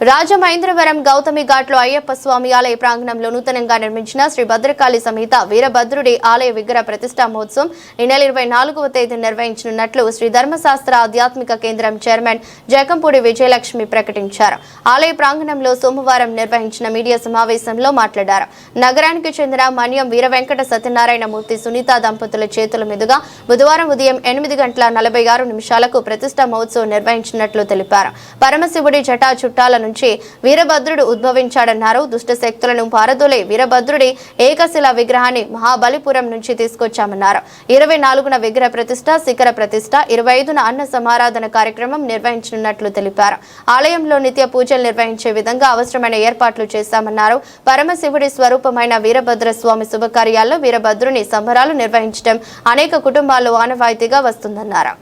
రాజమహేంద్రవరం గౌతమి ఘాట్లో అయ్యప్ప స్వామి ఆలయ ప్రాంగణంలో నూతనంగా నిర్మించిన శ్రీ భద్రకాళి సమేత వీరభద్రుడి ఆలయ విగ్రహ ప్రతిష్టా మహోత్సవం ఈ నెల 24వ తేదీన నిర్వహించనున్నట్లు శ్రీ ధర్మశాస్త్ర ఆధ్యాత్మిక కేంద్రం చైర్మన్ జకంపూడి విజయలక్ష్మి ప్రకటించారు. ఆలయ ప్రాంగణంలో సోమవారం నిర్వహించిన మీడియా సమావేశంలో మాట్లాడారు. నగరానికి చెందిన మన్యం వీరవెంకట సత్యనారాయణ మూర్తి సునీత దంపతుల చేతుల మీదుగా బుధవారం ఉదయం 8:46 ప్రతిష్టా మహోత్సవం నిర్వహించినట్లు తెలిపారు. పరమశివుడి జటా చుట్టాల నుంచి వీరభద్రుడు ఉద్భవించాడన్నారు. దుష్ట శక్తులను పారదోలే వీరభద్రుడి ఏకశిలా విగ్రహాన్ని మహాబలిపురం నుంచి తీసుకొచ్చామన్నారు. 24న విగ్రహ ప్రతిష్ట, శిఖర ప్రతిష్ట, 25న అన్న సమారాధన కార్యక్రమం నిర్వహించనున్నట్లు తెలిపారు. ఆలయంలో నిత్య పూజలు నిర్వహించే విధంగా అవసరమైన ఏర్పాట్లు చేశామన్నారు. పరమశివుడి స్వరూపమైన వీరభద్ర స్వామి శుభకార్యాల్లో వీరభద్రుని సంబరాలు నిర్వహించడం అనేక కుటుంబాల్లో ఆనవాయితీగా వస్తుందన్నారు.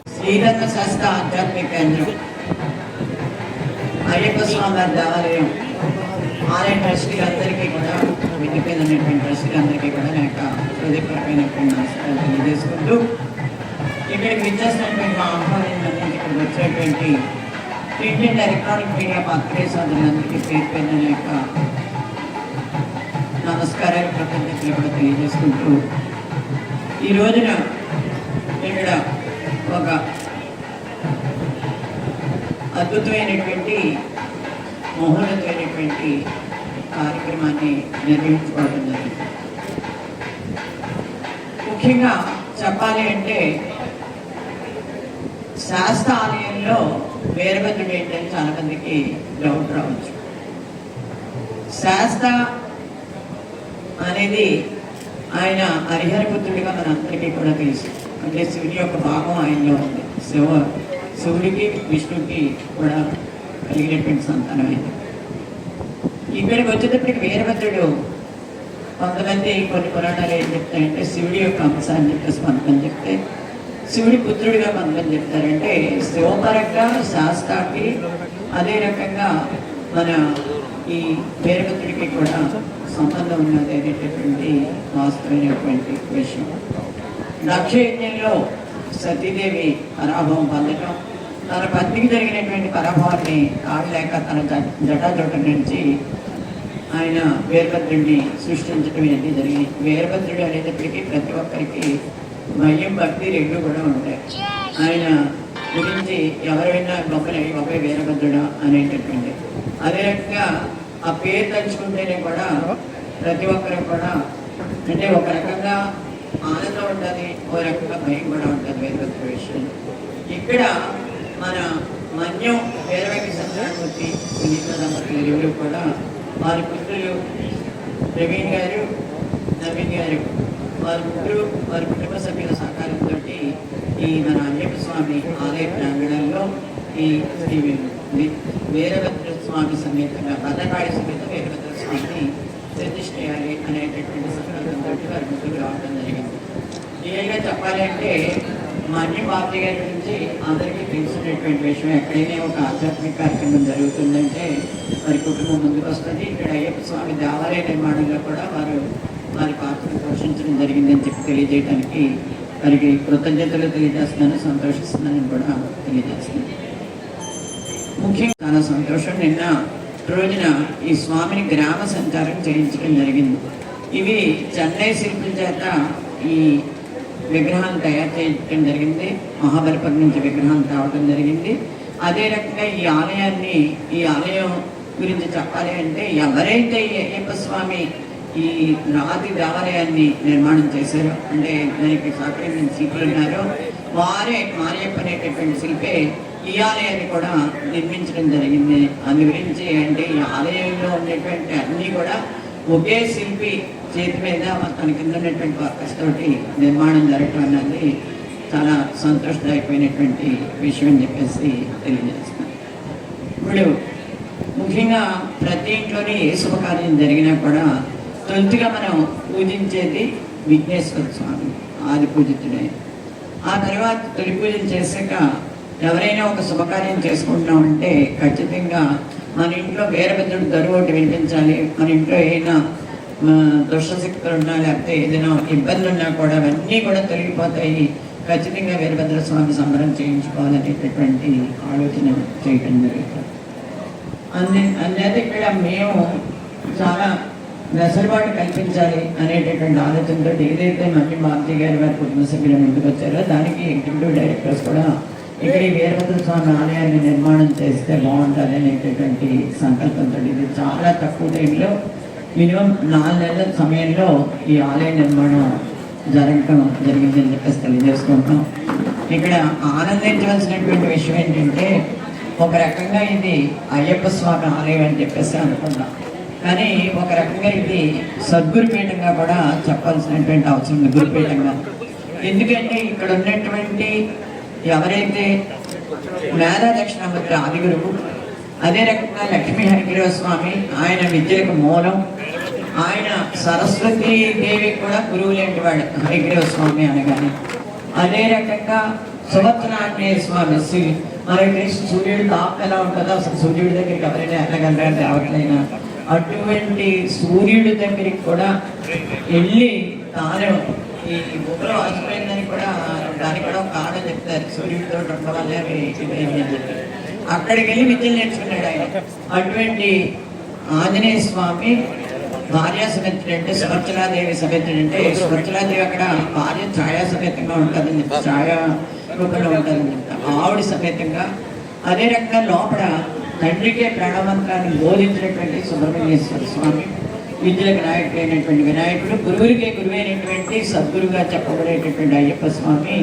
అయ్యప్ప స్వామి దేవాలయం ఆలయ ట్రస్టీలందరికీ కూడా విడిపోయినటువంటి ట్రస్టీలందరికీ కూడా నా యొక్క హృదయపరమైనటువంటి నమస్కారాలు తెలియజేసుకుంటూ ఇక్కడికి విచ్చేసినటువంటి మా ఆహ్వానించి ఇక్కడికి వచ్చేటువంటి ప్రింట్ అండ్ ఎలక్ట్రానిక్ మీడియా పాత్రికేయ సోదరులందరికీ పేరు పైన నా యొక్క నమస్కారాలు కృతజ్ఞతలు కూడా తెలియజేసుకుంటూ ఈ రోజున ఇక్కడ ఒక అద్భుతమైనటువంటి మహోన్నతమైనటువంటి కార్యక్రమాన్ని నిర్వహించుకోవడం జరిగింది. ముఖ్యంగా చెప్పాలి అంటే శాస్త్ర ఆలయంలో వీరభద్రుడు ఏంటని చాలా మందికి డౌట్ రావచ్చు. శాస్త్ర అనేది ఆయన హరిహరపుత్రుడిగా మనందరికీ కూడా తెలుసు. అంటే శివుడి యొక్క భాగం ఆయనలో ఉంది. శివుడికి విష్ణుకి కూడా కలిగినటువంటి సంతానం అయింది. ఇక్కడికి వచ్చేటప్పటికి వీరభద్రుడు కొంతమంది కొన్ని పురాణాలు ఏం చెప్తాయంటే శివుడి యొక్క అంశ అని చెప్పేసి కొంతమంది చెప్తే శివుడి పుత్రుడిగా కొంతమంది చెప్తారంటే శివపరంగా శాస్త్రాకి అదే రకంగా మన ఈ వీరభద్రుడికి కూడా సంబంధం ఉన్నది అనేటటువంటి వాస్తవమైనటువంటి విషయం. దక్షయజ్ఞంలో సతీదేవి పరాభవం పొందటం, తన పత్నికి జరిగినటువంటి పరాభవాన్ని ఆడలేక తన జటాజోట నుంచి ఆయన వీరభద్రుడిని సృష్టించడం అనేది జరిగింది. వీరభద్రుడు అనేటప్పటికీ ప్రతి ఒక్కరికి భయం భక్తి రెండు కూడా ఉంటాయి. ఆయన గురించి ఎవరైనా గొప్పని గొప్ప వీరభద్రుడా అనేటటువంటి అదే రకంగా ఆ పేరు తలుచుకుంటేనే కూడా ప్రతి ఒక్కరికి కూడా అంటే ఒక రకంగా ఆనందం ఉంటుంది, ఓ రకంగా భయం కూడా ఉంటుంది వీరభద్రుడి విషయంలో. ఇక్కడ మన మన్యం వీరవెంకట సత్యనారాయణమూర్తి సునీత దంపతులు ఇరువురు కూడా వారి పుత్రులు ప్రవీణ్ గారు, నవీన్ గారు, వారి ముగ్గురు వారి కుటుంబ సభ్యుల సహకారంతో ఈ మన అయ్యప్ప స్వామి ఆలయ ప్రాంగణంలో ఈ శ్రీ వీరభద్ర స్వామి సమేతంగా భద్రకాళి సమేత వీరభద్ర స్వామిని ప్రతిష్ఠ చేయాలి అనేటటువంటి సంకల్పంతో వారి ముగ్గురు రావడం జరిగింది. రియల్గా చెప్పాలి అంటే మన్య బాబు గారి గురించి అందరికీ తెలిసినటువంటి విషయం. ఎక్కడైనా ఒక ఆధ్యాత్మిక కార్యక్రమం జరుగుతుందంటే వారి కుటుంబం ముందుకు వస్తుంది. ఇక్కడ అయ్యప్ప స్వామి దేవాలయ నిర్మాణంలో కూడా వారి పాత్రను పోషించడం జరిగిందని చెప్పి తెలియజేయడానికి వారికి కృతజ్ఞతలు తెలియజేస్తున్నాను, సంతోషిస్తున్నానని కూడా తెలియజేస్తున్నాను. ముఖ్యంగా చాలా సంతోషం. నిన్న రోజున ఈ స్వామిని గ్రామ సంచారం చేయించడం జరిగింది. ఇవి చెన్నై శిల్పుల చేత ఈ విగ్రహాన్ని తయారు చేయడం జరిగింది. మహాబలిపురం నుంచి విగ్రహం తేవడం జరిగింది. అదే రకంగా ఈ ఆలయం గురించి చెప్పాలి అంటే ఎవరైతే ఈ అయ్యప్ప స్వామి ఈ రాతి దేవాలయాన్ని నిర్మాణం చేశారో అంటే దానికి సహకరించిన శిల్పులు ఉన్నారో వారే మారియప్ప అనేటటువంటి శిల్పే ఈ ఆలయాన్ని కూడా నిర్మించడం జరిగింది. అందు గురించి అంటే ఈ ఆలయంలో ఉండేటువంటి అన్నీ కూడా ఒకే శిల్పి చేతి మీద తన కింద ఉన్నటువంటి వర్కర్స్ తోటి నిర్మాణం జరగటం అన్నది చాలా సంతోషదాయకమైనటువంటి విషయం అని చెప్పేసి తెలియజేస్తున్నాను. ఇప్పుడు ముఖ్యంగా ప్రతి ఇంట్లోనే ఏ శుభకార్యం జరిగినా కూడా తొలుతిగా మనం పూజించేది విఘ్నేశ్వర స్వామి, ఆది పూజితుడే. ఆ తర్వాత తొలి పూజలు చేశాక ఎవరైనా ఒక శుభకార్యం చేసుకుంటున్నామంటే ఖచ్చితంగా మన ఇంట్లో వీరభద్రుడు దరువు వినిపించాలి. మన ఇంట్లో ఏదైనా దుష్టశక్తులు ఉన్నా లేకపోతే ఏదైనా ఇబ్బందులు ఉన్నా కూడా అవన్నీ కూడా తొలగిపోతాయి. ఖచ్చితంగా వీరభద్ర స్వామి సంబరం చేయించుకోవాలనేటటువంటి ఆలోచన చేయటం జరుగుతుంది. అందుచేత ఇక్కడ మేము చాలా వెసులుబాటు కల్పించాలి అనేటటువంటి ఆలోచనతో ఏదైతే మళ్ళీ బాబ్జీ గారి వారి కుటుంబ సభ్యులు ముందుకు వచ్చారో దానికి ఎగ్జిక్యూటివ్ డైరెక్టర్స్ కూడా ఇక్కడ ఈ వీరభద్ర స్వామి ఆలయాన్ని నిర్మాణం చేస్తే బాగుంటుంది అనేటటువంటి సంకల్పంతో ఇది చాలా తక్కువ టైంలో మినిమం 4 నెలల సమయంలో ఈ ఆలయ నిర్మాణం జరగటం జరిగిందని చెప్పేసి తెలియజేసుకుంటాం. ఇక్కడ ఆనందించవలసినటువంటి విషయం ఏంటంటే ఒక రకంగా ఇది అయ్యప్ప స్వామి ఆలయం అని చెప్పేసి అనుకుంటాం, కానీ ఒక రకంగా ఇది సద్గురుపీఠంగా కూడా చెప్పాల్సినటువంటి అవసరం ఉంది. గురుపీఠంగా ఎందుకంటే ఇక్కడ ఉన్నటువంటి ఎవరైతే మేధా దక్షిణామూర్తి ఆదిగురువు, అదే రకంగా లక్ష్మీ హరిగిరవ స్వామి ఆయన విద్యలకు మూలం, ఆయన సరస్వతీ దేవికి కూడా గురువు లాంటి వాడు హరిగిరవ స్వామి అనగానే. అదే రకంగా సుభద్రాంజనేయ స్వామి మనకి సూర్యుడు తాపు ఎలా ఉంటుందో అసలు సూర్యుడి దగ్గరికి ఎవరైనా వెళ్ళగలరా దేవతలైనా అటువంటి సూర్యుడి దగ్గరికి కూడా వెళ్ళి తాను ఈ బుక్కలో వాసిపోయిందని కూడా దానికి కూడా ఒక ఆడ చెప్తారు, సూర్యుడితో ఉండడం వల్లే ఇదేమి అని చెప్పి అక్కడికి వెళ్ళి విద్యలు నేర్చుకున్నాడు ఆయన. అటువంటి ఆంజనేయ స్వామి భార్యా సమేతుడు అంటే సుభద్రాదేవి సమేతుడు అంటే సుభద్రాదేవి అక్కడ భార్య ఛాయా సమేతంగా ఉంటుందని చెప్తా, ఛాయా రూపంలో ఉంటుందని చెప్తా, ఆవిడ సమేతంగా. అదే రకంగా లోపల తండ్రికే ప్రణమంత్రాన్ని బోధించినటువంటి సుబ్రహ్మణ్యేశ్వర స్వామి, విద్యలకు నాయకుడు అయినటువంటి వినాయకుడు, గురువురికే గురువైనటువంటి సద్గురుగా చెప్పబడేటటువంటి అయ్యప్ప స్వామి,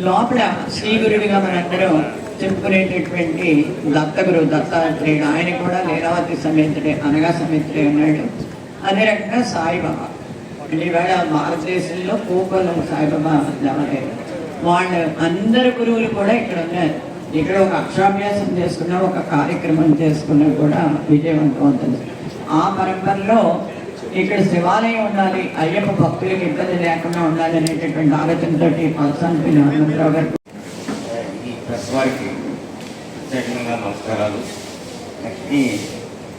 లోపల శ్రీ గురుడిగా మనందరం చెప్పుకునేటటువంటి దత్తగురు దత్తాత్రేయుడు, ఆయన కూడా లీలావతి సమేతుడే అనగా సమేతుడే ఉన్నాడు. అదే రకంగా సాయిబాబా, ఈవేళ భారతదేశంలో పూకోలం సాయిబాబా దేవాలయం, వాళ్ళు అందరు గురువులు కూడా ఇక్కడ ఉన్నారు. ఇక్కడ ఒక అక్షరాభ్యాసం చేసుకున్నా ఒక కార్యక్రమం చేసుకున్నా కూడా విజయవంతం అవుతుంది. ఆ పరంపరలో ఇక్కడ శివాలయం ఉండాలి, అయ్యప్ప భక్తులకు ఇబ్బంది లేకుండా ఉండాలి అనేటటువంటి ఆలోచనతో పల్సాని హనుమంతరావు గారు ఈ ప్రెస్ వారికి ప్రత్యేకంగా నమస్కారాలు. నెక్స్ట్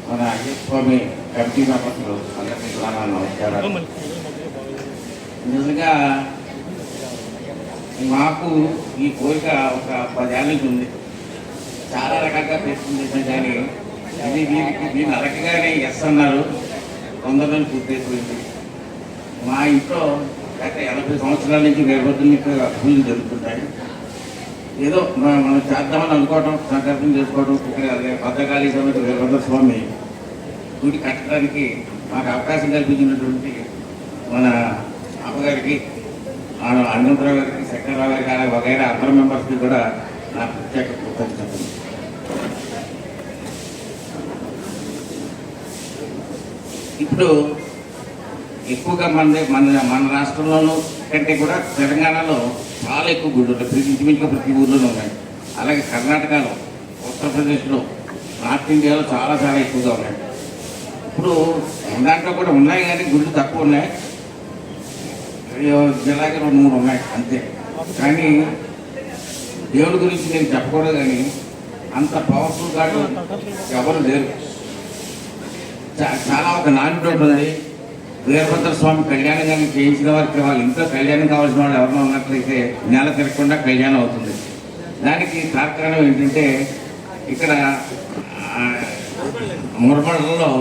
మన అయ్యప్ప స్వామి కమిటీ మెంబర్లు అందరికీ కూడా నా నమస్కారాలు. నిజంగా మాకు ఈ కోరిక ఒక 10 ఏళ్ళ నుంచి ఉంది, చాలా రకాలుగా ప్రయత్నం చేశాం, కానీ ఇది దీన్ని అడగగానే ఎస్ అన్నారు, తొందరలో పూర్తయిపోయింది. మా ఇంట్లో గత 80 సంవత్సరాల నుంచి వీరభద్రునికి పూజలు జరుగుతుంటాయి. ఏదో మనం చేద్దామని అనుకోవటం, సంకల్పం చేసుకోవడం, ఇక్కడ భద్రకాళీ సమేత వీరభద్ర స్వామి గుడి కట్టడానికి మాకు అవకాశం కల్పించినటువంటి మన అమ్మగారికి, హనుమంతరావు గారికి, శంకర్రావు గారికి, అలాగే వగైరా అందరు మెంబర్స్కి కూడా నా ప్రత్యేక కృతజ్ఞతలు. ఇప్పుడు ఎక్కువగా మన రాష్ట్రంలోనూ కంటే కూడా తెలంగాణలో చాలా ఎక్కువ గుళ్ళు ఉన్నాయి, ఇంచుమించుగా ప్రతి ఊర్లోనూ ఉన్నాయి. అలాగే కర్ణాటకలో, ఉత్తరప్రదేశ్లో, నార్త్ ఇండియాలో చాలా చాలా ఎక్కువగా ఉన్నాయి. ఇప్పుడు దాంట్లో కూడా ఉన్నాయి, కానీ గుళ్ళు తక్కువ ఉన్నాయి, జిల్లాకి 2-3 ఉన్నాయి అంతే. కానీ దేవుడి గురించి నేను చెప్పకూడదు, కానీ అంత పవర్ఫుల్ గాడు ఎవరు లేరు. చాలా ఒక నానుడి ఉంటుంది, వీరభద్ర స్వామి కళ్యాణం కానీ చేయించిన వారికి వాళ్ళ ఇంట్లో కళ్యాణం కావాల్సిన వాళ్ళు ఎవరైనా ఉన్నట్లయితే నెల తిరగకుండా కళ్యాణం అవుతుంది. దానికి కారణం ఏంటంటే ఇక్కడ మురమడలో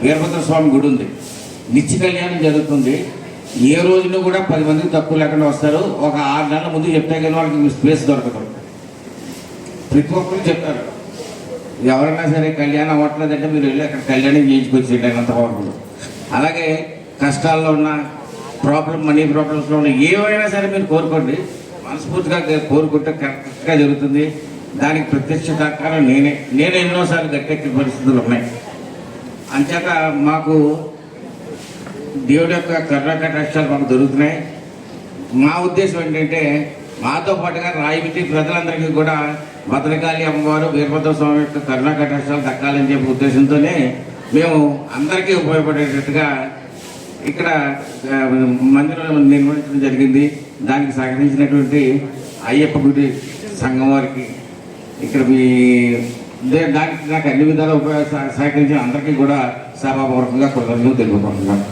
వీరభద్ర స్వామి గుడి ఉంది, నిత్య కళ్యాణం జరుగుతుంది. ఏ రోజున కూడా 10 మందికి తక్కువ లేకుండా వస్తారు. ఒక 6 నెలల ముందు చెప్తే కానీ వాళ్ళకి స్పేస్ దొరకదు. ప్రతి ఒక్కరు చెప్తారు, ఎవరైనా సరే కళ్యాణం అవ్వట్లేదంటే మీరు వెళ్ళి అక్కడ కళ్యాణం చేయించుకొచ్చేయండి అంత పవర్ఫుల్. అలాగే కష్టాల్లో ఉన్న మనీ ప్రాబ్లమ్స్లో ఉన్న ఏవైనా సరే మీరు కోరుకోండి, మనస్ఫూర్తిగా కోరుకుంటే కరెక్ట్గా జరుగుతుంది. దానికి ప్రత్యక్ష కారణం నేనే ఎన్నోసార్లు గట్టెక్కిన పరిస్థితులు ఉన్నాయి. అంచేత మాకు దేవుడి యొక్క కరుణాకటాక్షాలు మాకు దొరుకుతున్నాయి. మా ఉద్దేశం ఏంటంటే మాతో పాటుగా రాయబిట్టి ప్రజలందరికీ కూడా భద్రకాళి అమ్మవారు, వీరభద్ర స్వామి యొక్క కరుణాకటాక్షాలు దక్కాలని చెప్పే ఉద్దేశంతోనే మేము అందరికీ ఉపయోగపడేటట్టుగా ఇక్కడ మందిరం నిర్వహించడం జరిగింది. దానికి సహకరించినటువంటి అయ్యప్ప గుడి సంఘం వారికి, ఇక్కడ దానికి నాకు అన్ని విధాలా సహకరించిన అందరికీ కూడా సభాపూర్వకంగా కృతజ్ఞతలు తెలుపుకుంటున్నాను.